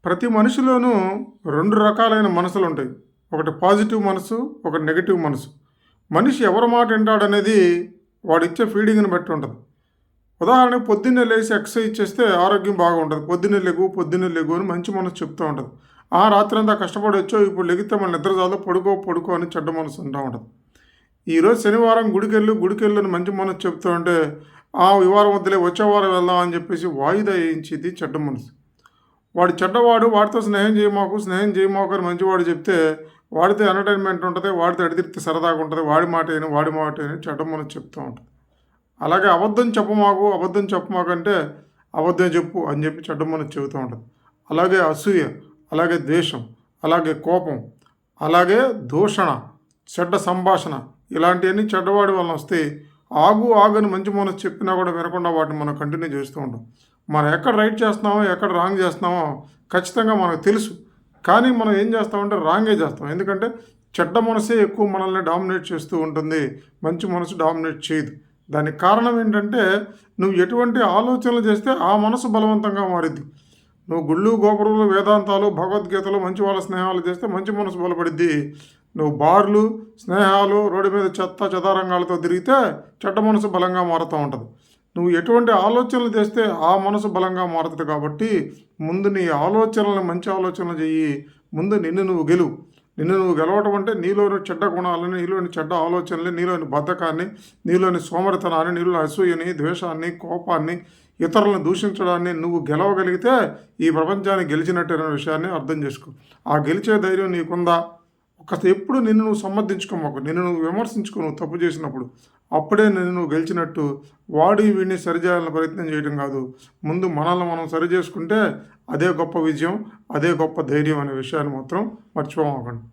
ప్రతి మనిషిలోనూ 2 రకాలైన మనసులుంటాయి. ఒకటి పాజిటివ్ మనసు, ఒకటి నెగెటివ్ మనసు. మనిషి ఎవరి మాట వింటాడనేది వాడిచ్చే ఫీడింగ్‌ని బట్టి ఉంటది. ఉదాహరణకు పొద్దున్నే లేసి ఎక్సర్సైజ్ చేస్తే ఆరోగ్యం బాగుంటది. పొద్దున్నే లెగు అని మంచి మనసు చెప్తూ ఉంటది. రాత్రంతా కష్టపడొచ్చావు, ఇప్పుడు లెగితే మళ్ళీ నిద్ర చాలు పడుకో అని చెడ్డ మనసు అంటా ఉంటది. ఈరోజు శనివారం గుడికెళ్ళు అని మంచి మనసు చెప్తూ ఉంటే, ఈ వారం వద్దులే వచ్చే వారం వెళ్దాం అని చెప్పేసి వాయిదా వేయించేది చెడ్డ మనసు. వాడు చెడ్డవాడు, వాడితో స్నేహం చేయమాకు అని మంచివాడు చెప్తే, వాడితో ఎంటర్‌టైన్‌మెంట్ ఉంటది. వాడితో ఎడతిరిగితే సరదాగా ఉంటది. వాడి మాట విని చెడ్డ మనసు చెప్తూ ఉంటది. అలాగే అబద్ధం చెప్పమాకు అంటే, అబద్ధం చెప్పు అని చెప్పి చెడ్డ మనసు చెబుతూ ఉంటది. అలాగే అసూయ, అలాగే ద్వేషం, అలాగే కోపం, అలాగే దూషణ, చెడ్డ సంభాషణ ఇలాంటివన్నీ చెడ్డవాడి వలన వస్తాయి. ఆగు అని మంచి మనసు చెప్పినా కూడా వినకుండా వాటిని మనం కంటిన్యూ చేస్తూ ఉంటాం. మనం ఎక్కడ రైట్ చేస్తున్నామో, ఎక్కడ రాంగ్ చేస్తున్నామో ఖచ్చితంగా మనకు తెలుసు. కానీ మనం ఏం చేస్తామంటే రాంగే చేస్తాం. ఎందుకంటే చెడ్డ మనసే ఎక్కువ మనల్ని డామినేట్ చేస్తూ ఉంటుంది. మంచి మనసు డామినేట్ చేయదు. దానికి కారణం ఏంటంటే, నువ్వు ఎటువంటి ఆలోచనలు చేస్తే ఆ మనసు బలవంతంగా మారిద్ది. నువ్వు గుళ్ళు, గోపురాలు, వేదాంతాలు, భగవద్గీతలు, మంచి వాళ్ళ స్నేహాలు చేస్తే మంచి మనసు బలపడిద్ది. నువ్వు బార్లు, స్నేహాలు, రోడ్డు మీద చెదారంగాలతో తిరిగితే చెడ్డ మనసు బలంగా మారుతూ ఉంటుంది. నువ్వు ఎటువంటి ఆలోచనలు చేస్తే ఆ మనసు బలంగా మారుతుంది. కాబట్టి ముందు నీ ఆలోచనలను మంచి ఆలోచనలు చెయ్యి. ముందు నిన్ను నువ్వు గెలవటం అంటే నీలోని చెడ్డ గుణాలని, నీలోని చెడ్డ ఆలోచనలు, నీలోని బద్ధకాన్ని, నీలోని సోమరితనాన్ని, నీలోని అసూయని, ద్వేషాన్ని, కోపాన్ని, ఇతరులను దూషించడాన్ని నువ్వు గెలవగలిగితే ఈ ప్రపంచాన్ని గెలిచినట్టు విషయాన్ని అర్థం చేసుకో. ఆ గెలిచే ధైర్యం నీకుందా? ఎప్పుడు నిన్ను నువ్వు సమర్థించుకోమాకు. నిన్ను నువ్వు విమర్శించుకో. నువ్వు తప్పు చేసినప్పుడు అప్పుడే నువ్వు గెలిచినట్టు. వీడిని సరిచేయాలని ప్రయత్నం చేయడం కాదు. ముందు మనల్ని మనం సరి చేసుకుంటే అదే గొప్ప విజయం, అదే గొప్ప ధైర్యం అనే విషయాన్ని మాత్రం మర్చిపోమాకండి.